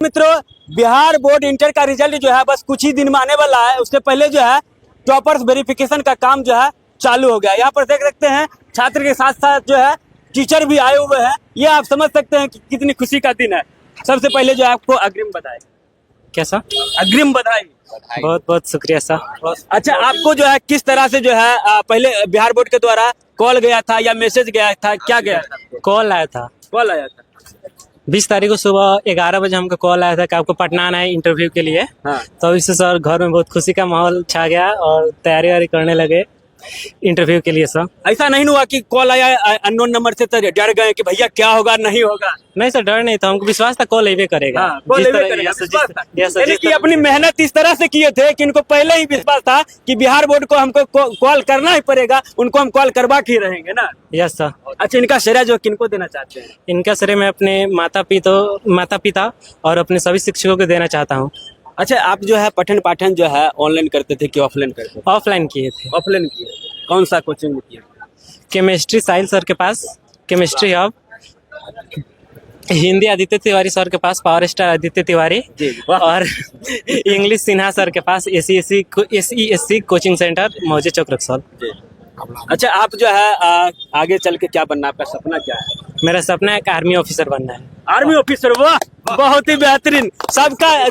मित्रों, Bihar board inter का result जो है बस कुछ ही दिन में आने वाला है। उससे पहले जो है टॉपर्स वेरिफिकेशन का काम जो है चालू हो गया। यहाँ पर देख सकते हैं छात्र के साथ साथ जो है टीचर भी आए हुए हैं। ये आप समझ सकते हैं कि कितनी खुशी का दिन है। सबसे पहले जो है आपको अग्रिम बधाई। कैसा? अग्रिम बधाई। बहुत बहुत शुक्रिया सर। अच्छा, आपको जो है किस तरह से जो है पहले बिहार बोर्ड के द्वारा कॉल गया था या मैसेज गया था, क्या गया था? कॉल आया था। कॉल आया था 20 तारीख को सुबह 11 बजे हमको कॉल आया था कि आपको पटना आना है इंटरव्यू के लिए। हाँ। तो इससे सर घर में बहुत खुशी का माहौल छा गया और तैयारी वारी करने लगे इंटरव्यू के लिए सर। ऐसा नहीं हुआ कि कॉल आया अननोन नंबर से तो डर गए कि भैया क्या होगा नहीं होगा? नहीं सर, डर नहीं था, हमको विश्वास था कॉल लेवे करेगा। हाँ, कॉल जिस लेवे तरह- करेगा, यस सर, विश्वास था। यस सर, यानी जिस कि तरह- अपनी मेहनत इस तरह से किए थे कि इनको पहले ही विश्वास था कि बिहार बोर्ड को हमको कॉल करना ही पड़ेगा, उनको हम कॉल करवा के ही रहेंगे ना। Yes sir. अच्छा, इनका श्रेय जो किनको देना चाहते हैं? इनका श्रेय मैं अपने माता पिता और अपने सभी शिक्षकों को देना चाहता हूँ। अच्छा, आप जो है पठन पाठन जो है ऑनलाइन करते थे कि ऑफलाइन करते थे? ऑफलाइन किए थे। ऑफलाइन किए। कौन सा कोचिंग में किए? केमिस्ट्री साहिल सर के पास, chemistry hub. Hindi Aditya Tiwari sir के पास, पावर स्टार आदित्य तिवारी। जी, वाह। और इंग्लिश सिन्हा सर के पास, SESC कोचिंग सेंटर मौजे चौक रक्सौल। अच्छा, आप जो है आगे चल के क्या बनना, आपका सपना क्या है? मेरा सपना है कि आर्मी ऑफिसर बनना है। आर्मी ऑफिसर, वाह, बहुत ही बेहतरीन। सबका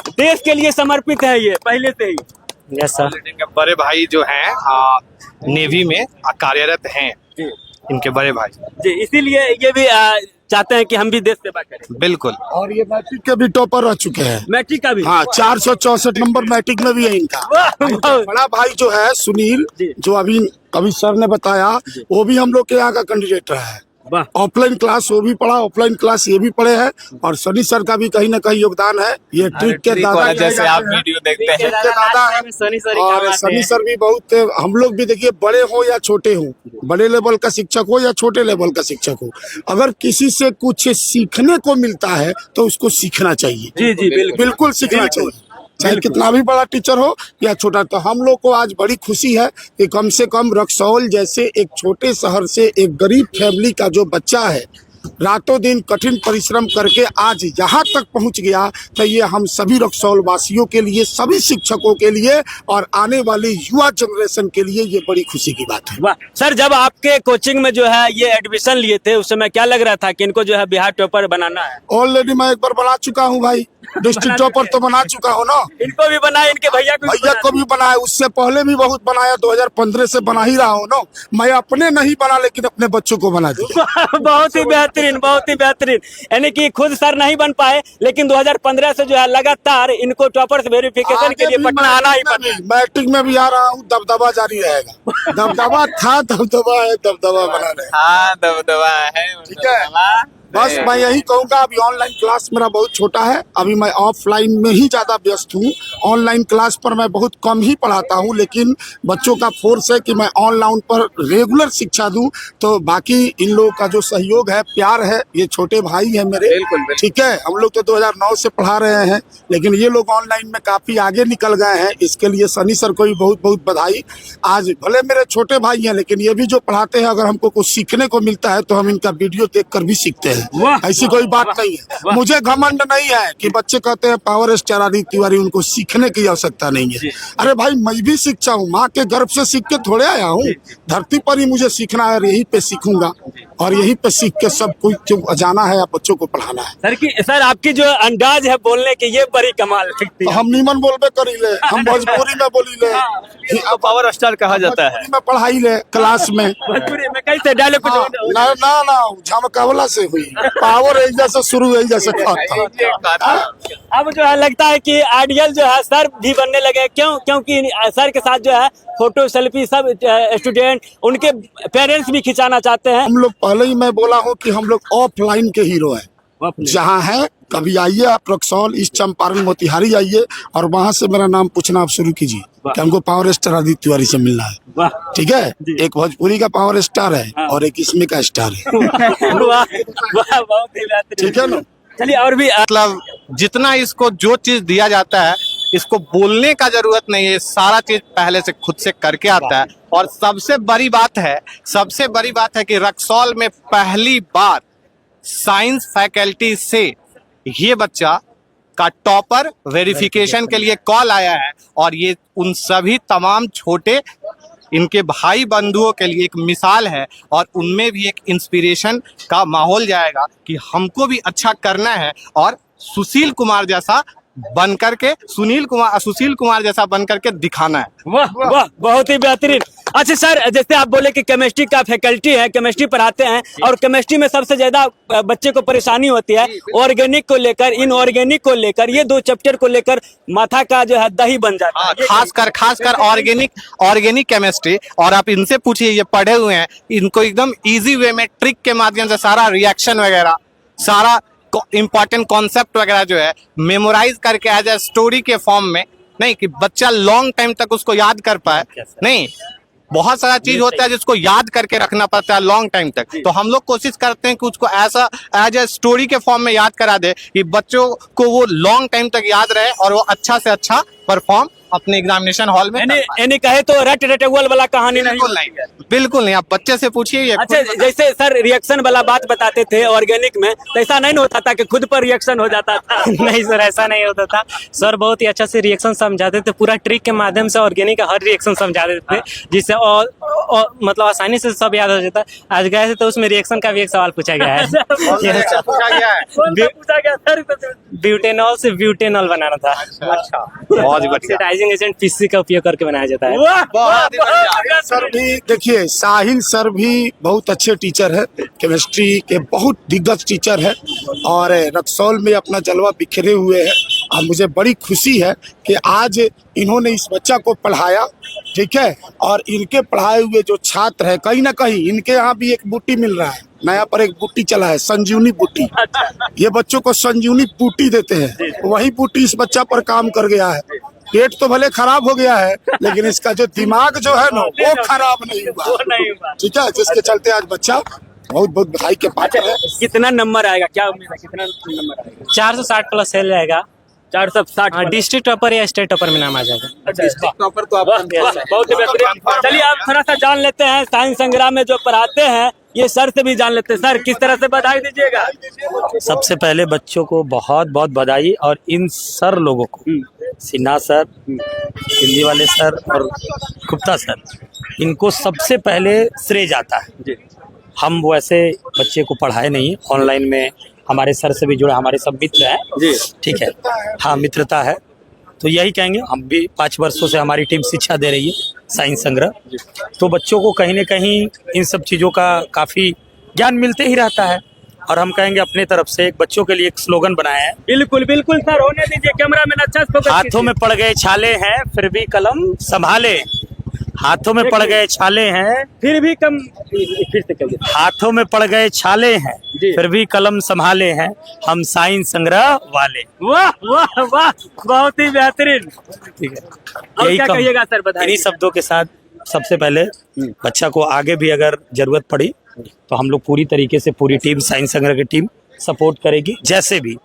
देश के लिए समर्पित है ये पहले से ही। Yes sir. इनके बड़े भाई जो हैं नेवी में कार्यरत हैं। जी इनके बड़े भाई जी, इसीलिए ये भी चाहते हैं कि हम भी देश सेवा करें। बिल्कुल। और ये मैट्रिक के भी टॉपर रह चुके हैं। मैट्रिक का भी? हाँ, 464 नंबर मैट्रिक में भी है इनका। वाह, वाह। बड़ा भाई जो है सुनील, जी। जो अभी सर ने बताया, वो भी हम लोग के यहाँ का कैंडिडेट रहा है। वाह। ऑफलाइन क्लास वो भी पढ़ा, ऑफलाइन क्लास ये भी पढ़े हैं। और सनी सर का भी कहीं ना कहीं योगदान है। ये ट्रिक के दादा जैसे आप वीडियो देखते हैं। ट्रिक के दादा है। सनी सर और सनी सर भी बहुत, हम लोग भी देखिए, बड़े हो या छोटे हो, बड़े लेवल का शिक्षक हो या छोटे लेवल का शिक्षक हो, अगर किसी से कुछ सीखने को मिलता है तो उसको सीखना चाहिए। जी जी, बिल्कुल बिल्कुल सीखना चाहिए, चाहे कितना भी बड़ा टीचर हो या छोटा। तो हम लोग को आज बड़ी खुशी है कि कम से कम रक्सौल जैसे एक छोटे शहर से एक गरीब फैमिली का जो बच्चा है, रातों दिन कठिन परिश्रम करके आज यहाँ तक पहुँच गया। तो ये हम सभी रक्सौल वासियों के लिए, सभी शिक्षकों के लिए और आने वाली युवा जनरेशन के लिए ये बड़ी खुशी की बात है। वाह। सर, जब आपके कोचिंग में जो है ये एडमिशन लिए थे उस समय क्या लग रहा था कि इनको जो है बिहार टॉपर बनाना है? ऑलरेडी मैं एक बार बना चुका हूँ भाई, डिस्ट्रिक्ट टॉपर तो बना चुका हूँ ना। इनको भी बनाए, इनके भैया को भी बनाया, उससे पहले भी बहुत बनाया, 2015 से बना ही रहा हूँ ना। मैं अपने नहीं बना लेकिन अपने बच्चों को बना दिया। बहुत ही बेहतरीन, बहुत ही बेहतरीन। यानी कि खुद सर नहीं बन पाए लेकिन 2015 से जो है लगातार इनको टॉपर्स वेरिफिकेशन के लिए पटना आना ही पड़ा। मैट्रिक में भी आ रहा हूँ, दबदबा जारी रहेगा। दबदबा था, दबदबा है, दबदबा बना रहे। हाँ, दबदबा है। ठीक है, बस मैं यही कहूँगा, अभी ऑनलाइन क्लास मेरा बहुत छोटा है, अभी मैं ऑफलाइन में ही ज़्यादा व्यस्त हूँ। ऑनलाइन क्लास पर मैं बहुत कम ही पढ़ाता हूँ, लेकिन बच्चों का फोर्स है कि मैं ऑनलाइन पर रेगुलर शिक्षा दूँ। तो बाकी इन लोगों का जो सहयोग है, प्यार है, ये छोटे भाई हैं मेरे। बिल्कुल, बिल्कुल। ठीक है, हम लोग तो 2009 से पढ़ा रहे हैं, लेकिन ये लोग ऑनलाइन में काफ़ी आगे निकल गए हैं। इसके लिए सनी सर को भी बहुत बहुत बधाई। आज भले मेरे छोटे भाई हैं, लेकिन ये भी जो पढ़ाते हैं, अगर हमको कुछ सीखने को मिलता है तो हम इनका वीडियो देखकर भी सीखते हैं। ऐसी कोई बात नहीं है। मुझे घमंड नहीं है कि बच्चे कहते हैं पावर स्टार आदित्य तिवारी, उनको सीखने की आवश्यकता नहीं है। अरे भाई, मैं भी सीखता हूँ, माँ के गर्भ से सीख के थोड़े आया हूँ। धरती पर ही मुझे सीखना है और यहीं पे सीखूंगा और यहीं पे सीख के सब कुछ जाना है या बच्चों को पढ़ाना है। सर, आपकी जो अंदाज है बोलने की, ये बड़ी कमाल लगती तो है। हम नीमन बोलबे करी ले, हम भोजपुरी में बोली ले, पावर स्टार कहा जाता है। भोजपुरी में पढ़ाई ले क्लास में। भोजपुरी में कैसे डायलॉग कुछ? ना ना ना, झमकावला से हुई, पावर एक जैसे शुरू है जैसे खाता। अब जो है लगता है कि आइडियल जो है सर भी बनने लगे। क्योंकि सर के साथ जो है फोटो सेल्फी सब स्टूडेंट, उनके पेरेंट्स भी खिंचाना चाहते हैं। हम लोग पहले ही मैं बोला हूँ कि हम लोग ऑफलाइन के हीरो हैं। जहाँ है, कभी आइए आप रक्सौल, ईस्ट चंपारण, मोतिहारी आइए और वहाँ से मेरा नाम पूछना आप शुरू कीजिए कि हमको पावर स्टार आदित्य तिवारी से मिलना है। ठीक है, एक भोजपुरी का पावर स्टार है और एक इसमें का स्टार है। ठीक है ना। चलिए, और भी मतलब जितना इसको जो चीज दिया जाता है, इसको बोलने का जरूरत नहीं है, सारा चीज पहले से खुद से करके आता है। और सबसे बड़ी बात है कि रक्सौल में पहली बार साइंस फैकल्टी से ये बच्चा का टॉपर वेरिफिकेशन के लिए कॉल आया है, और ये उन सभी तमाम छोटे इनके भाई बंधुओं के लिए एक मिसाल है, और उनमें भी एक इंस्पिरेशन का माहौल जाएगा कि हमको भी अच्छा करना है और सुशील कुमार जैसा बन करके सुशील कुमार जैसा बन करके दिखाना है। वाह वाह, बहुत ही बेहतरीन। अच्छा सर, जैसे आप बोले कि केमिस्ट्री का फैकल्टी है, केमिस्ट्री पढ़ाते हैं, और केमिस्ट्री में सबसे ज्यादा बच्चे को परेशानी होती है ऑर्गेनिक को लेकर, इनऑर्गेनिक को लेकर, ये दो चैप्टर को लेकर माथा का जो है दही बन जाता है। खासकर ऑर्गेनिक केमिस्ट्री, और आप इनसे पूछिए, ये पढ़े हुए हैं, इनको एकदम इजी वे में ट्रिक के माध्यम से सारा रिएक्शन वगैरह, सारा इंपॉर्टेंट कॉन्सेप्ट वगैरह जो है मेमोराइज करके एज ए स्टोरी के फॉर्म में, नहीं कि बच्चा लॉन्ग टाइम तक उसको याद कर पाए, नहीं, बहुत सारा चीज होता है जिसको याद करके रखना पड़ता है लॉन्ग टाइम तक। तो हम लोग कोशिश करते हैं कि उसको ऐसा एज ए स्टोरी के फॉर्म में याद करा दे कि बच्चों को वो लॉन्ग टाइम तक याद रहे और वो अच्छा से अच्छा परफॉर्म अपने एग्जामिनेशन हॉल में। यानी कहे तो रट रटवल वाला कहानी बिल्कुल नहीं, आप बच्चे से पूछिए। अच्छा, जैसे सर रिएक्शन वाला बात बताते थे ऑर्गेनिक में, तो ऐसा नहीं होता था कि खुद पर रिएक्शन हो जाता था? नहीं सर, ऐसा नहीं होता था। सर बहुत ही अच्छा से रिएक्शन समझाते थे, पूरा ट्रिक के माध्यम से ऑर्गेनिक का हर रिएक्शन समझा देते थे, जिससे और मतलब आसानी से सब याद हो जाता। आज गए थे तो उसमें रिएक्शन का भी एक सवाल पूछा गया है। ब्यूटेनॉल से ब्यूटेनॉल बनाना था। अच्छा, बहुत बढ़िया। एजेंट पीसी का उपयोग करके बनाया जाता है। सर भी देखिए, साहिल सर भी बहुत अच्छे टीचर है, केमिस्ट्री के बहुत दिग्गज टीचर है, और रक्सौल में अपना जलवा बिखरे हुए हैं। और मुझे बड़ी खुशी है कि आज इन्होंने इस बच्चा को पढ़ाया, ठीक है, और इनके पढ़ाए हुए जो छात्र है, कहीं ना कहीं इनके यहाँ भी एक बूटी मिल रहा है, नया पर एक बूटी चला है, संजीवनी बूटी। ये बच्चों को संजीवनी बूटी देते हैं, वही बूटी इस बच्चा पर काम कर गया है। पेट तो भले खराब हो गया है, लेकिन इसका जो दिमाग जो है ना, वो खराब नहीं हुआ, ठीक है, जिसके चलते आज बच्चा बहुत बहुत बधाई के पात्र है। कितना नंबर आएगा, क्या उम्मीद है, कितना नंबर आएगा? 460 प्लस सेल जाएगा। 460। डिस्ट्रिक्ट टॉपर या स्टेट टॉपर में नाम आ जाएगा। डिस्ट्रिक्ट टॉपर तो आप बहुत बेहतरीन। चलिए आप थोड़ा सा जान लेते हैं, साइंस संग्राम में जो पढ़ाते हैं, ये सर से भी जान लेते हैं। सर, किस तरह से बधाई दीजिएगा? सबसे पहले बच्चों को बहुत बहुत बधाई, और इन सर लोगों को, सिन्हा सर, हिंदी वाले सर और गुप्ता सर, इनको सबसे पहले श्रेय जाता है। हम वैसे बच्चे को पढ़ाए नहीं, ऑनलाइन में हमारे सर से भी जुड़े, हमारे सब मित्र हैं, ठीक है, हाँ मित्रता है। तो यही कहेंगे, हम भी 5 वर्षों से हमारी टीम शिक्षा दे रही है साइंस संग्रह, तो बच्चों को कहीं न कहीं इन सब चीज़ों का काफ़ी ज्ञान मिलते ही रहता है। और हम कहेंगे अपने तरफ से एक बच्चों के लिए एक स्लोगन बनाया है। बिल्कुल बिल्कुल सर, होने दीजिए, कैमरा मैन अच्छा से फोकस हाथों में पड़ गए छाले हैं, फिर भी कलम संभाले। हाथों में पड़ गए छाले हैं, फिर भी कम, फिर से कहिए। हाथों में पड़ गए छाले हैं, फिर भी कलम संभाले हैं, हम साइंस संग्रह वाले। वाह वाह वाह, बहुत ही बेहतरीन। ठीक है, और क्या कहिएगा सर? बधाई। इन्हीं शब्दों के साथ सबसे पहले बच्चा को आगे भी अगर जरूरत पड़ी तो हम लोग पूरी तरीके से, पूरी टीम, साइंस संग्रह की टीम सपोर्ट करेगी। जैसे भी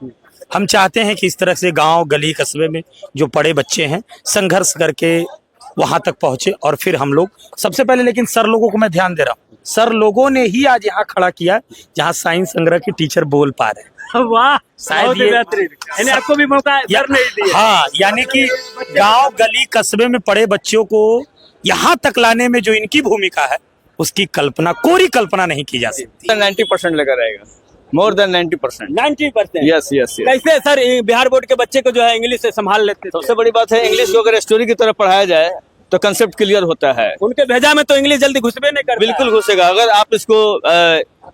हम चाहते हैं कि इस तरह से गांव गली कस्बे में जो पढ़े बच्चे हैं, संघर्ष करके वहां तक पहुंचे, और फिर हम लोग सबसे पहले, लेकिन सर लोगों को मैं ध्यान दे रहा हूँ, सर लोगों ने ही आज यहाँ खड़ा किया जहाँ साइंस संग्रह की टीचर बोल पा रहे हैं। वाह, शायद ये यानी आपको भी मौका नहीं दिया। हाँ, यानी कि गांव गली कस्बे में पढ़े बच्चों को यहाँ तक लाने में जो इनकी भूमिका है, उसकी कल्पना, कोरी कल्पना नहीं की जा सकती। 90% लेकर आएगा, मोर देन 90%। 90%? Yes yes. कैसे सर बिहार बोर्ड के बच्चे को जो है इंग्लिश से संभाल लेते हैं? सबसे बड़ी बात है, इंग्लिश को अगर स्टोरी की तरह पढ़ाया जाए तो कंसेप्ट क्लियर होता है। उनके भेजा में तो इंग्लिश जल्दी घुसबे नहीं करता। बिल्कुल घुसेगा, अगर आप इसको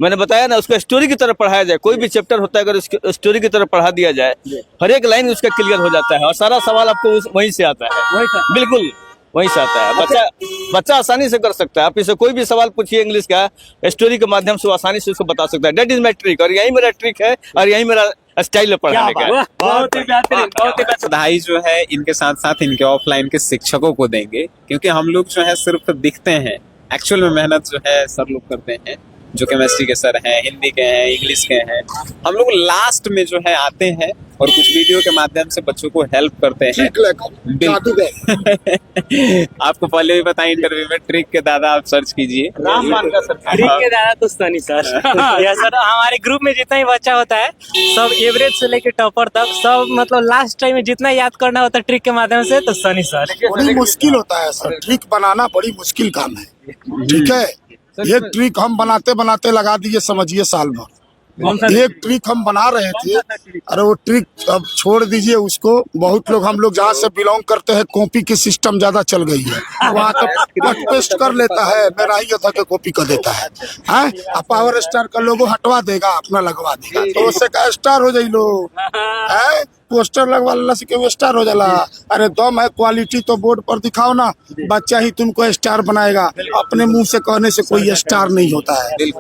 मैंने बताया ना, उसको स्टोरी की तरह पढ़ाया जाए, कोई भी चैप्टर होता है अगर उसको स्टोरी की तरह पढ़ा दिया जाए, हर एक लाइन उसका क्लियर हो जाता है, और सारा सवाल आपको वहीं से आता है। बिल्कुल वहीं से आता है। बच्चा आसानी से कर सकता है। आप इसे कोई भी सवाल पूछिए इंग्लिश का, स्टोरी के माध्यम से आसानी से उसको बता सकता है। दैट इज माई ट्रिक, और यही मेरा ट्रिक है, और यही मेरा स्टाइल है पढ़ाने का। बहुत ही बेहतरीन, बहुत ही बेहतरीन। बधाई जो है इनके साथ साथ इनके ऑफलाइन के शिक्षकों को देंगे, क्योंकि हम लोग जो है सिर्फ दिखते हैं, एक्चुअल में मेहनत जो है सर लोग करते हैं। जो केमिस्ट्री के सर हैं, हिंदी के हैं, इंग्लिश के हैं, हम लोग लास्ट में जो है आते हैं और कुछ वीडियो के माध्यम से बच्चों को हेल्प करते हैं। आपको पहले भी बताया इंटरव्यू में, ट्रिक के दादा आप सर्च कीजिए। रामपाल का सर ट्रिक के दादा तो सनी सर। या सर हमारे ग्रुप में जितना ही बच्चा होता है सब एवरेज से लेके टॉपर तक सब मतलब लास्ट टाइम में जितना याद करना होता है ट्रिक के माध्यम से तो सनी सर। बड़ी मुश्किल होता है सर, ट्रिक बनाना बड़ी मुश्किल काम है। ठीक है, ये ट्रिक हम बनाते बनाते लगा दिए समझिए साल भर। एक ट्रिक हम बना रहे थे, अरे वो ट्रिक अब छोड़ दीजिए उसको। बहुत लोग, हम लोग जहाँ से बिलोंग करते हैं, कॉपी की सिस्टम ज्यादा चल गई है। वहाँ तो कट पेस्ट कर लेता है, मेरा ही था कि कॉपी कर देता है। अब पावर स्टार का लोगो हटवा देगा, अपना लगवा देगा, तो उससे का स्टार हो जाई लोग। पोस्टर लगवा से क्यों स्टार हो जाला? अरे दम है, क्वालिटी तो बोर्ड पर दिखाओ ना, बच्चा ही तुमको स्टार बनाएगा। अपने मुंह से कहने से कोई स्टार नहीं होता है।